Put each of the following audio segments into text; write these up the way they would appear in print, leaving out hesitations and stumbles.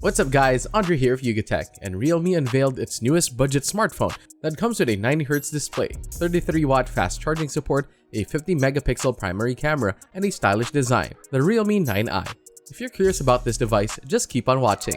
What's up guys, Andre here of Yugatech, and Realme unveiled its newest budget smartphone that comes with a 90Hz display, 33W fast charging support, a 50MP primary camera, and a stylish design, the Realme 9i. If you're curious about this device, just keep on watching.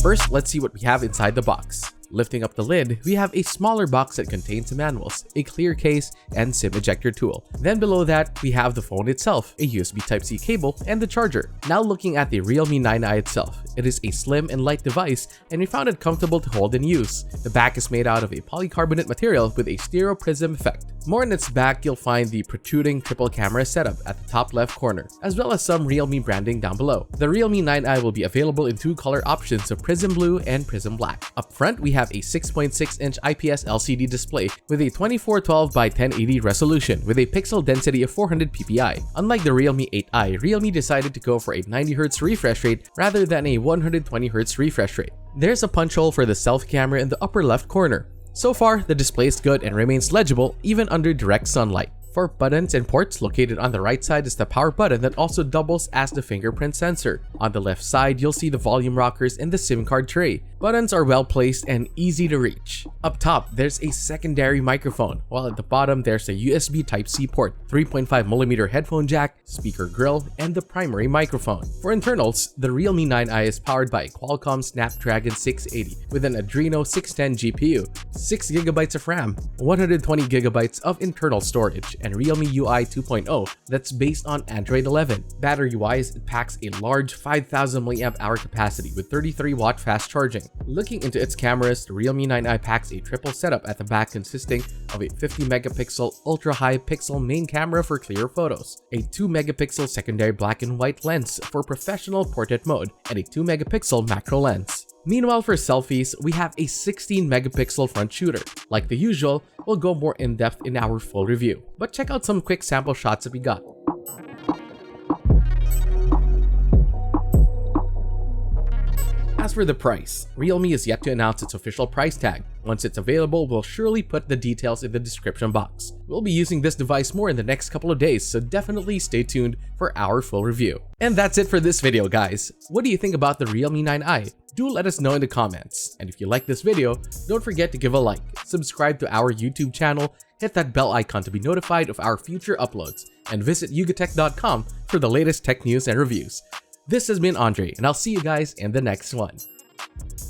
First, let's see what we have inside the box. Lifting up the lid, we have a smaller box that contains manuals, a clear case, and SIM ejector tool. Then below that, we have the phone itself, a USB Type-C cable, and the charger. Now looking at the Realme 9i itself, it is a slim and light device, and we found it comfortable to hold and use. The back is made out of a polycarbonate material with a stereo prism effect. More in its back, you'll find the protruding triple camera setup at the top left corner, as well as some Realme branding down below. The Realme 9i will be available in two color options of Prism Blue and Prism Black. Up front, we have a 6.6-inch IPS LCD display with a 2412 by 1080 resolution with a pixel density of 400 ppi. Unlike the Realme 8i, Realme decided to go for a 90Hz refresh rate rather than a 120Hz refresh rate. There's a punch hole for the selfie camera in the upper left corner. So far, the display is good and remains legible even under direct sunlight. For buttons and ports, located on the right side is the power button that also doubles as the fingerprint sensor. On the left side, you'll see the volume rockers and the SIM card tray. Buttons are well placed and easy to reach. Up top, there's a secondary microphone, while at the bottom there's a USB Type-C port, 3.5mm headphone jack, speaker grill, and the primary microphone. For internals, the Realme 9i is powered by a Qualcomm Snapdragon 680 with an Adreno 610 GPU, 6GB of RAM, 120GB of internal storage, and Realme UI 2.0 that's based on Android 11. Battery-wise, it packs a large 5000 mAh capacity with 33W fast charging. Looking into its cameras, the Realme 9i packs a triple setup at the back consisting of a 50MP ultra-high pixel main camera for clear photos, a 2MP secondary black and white lens for professional portrait mode, and a 2MP macro lens. Meanwhile, for selfies, we have a 16MP front shooter. Like the usual, we'll go more in-depth in our full review, but check out some quick sample shots that we got. As for the price, Realme is yet to announce its official price tag. Once it's available, we'll surely put the details in the description box. We'll be using this device more in the next couple of days, so definitely stay tuned for our full review. And that's it for this video, guys. What do you think about the Realme 9i? Do let us know in the comments. And if you like this video, don't forget to give a like, subscribe to our YouTube channel, hit that bell icon to be notified of our future uploads, and visit yugatech.com for the latest tech news and reviews. This has been Andre, and I'll see you guys in the next one.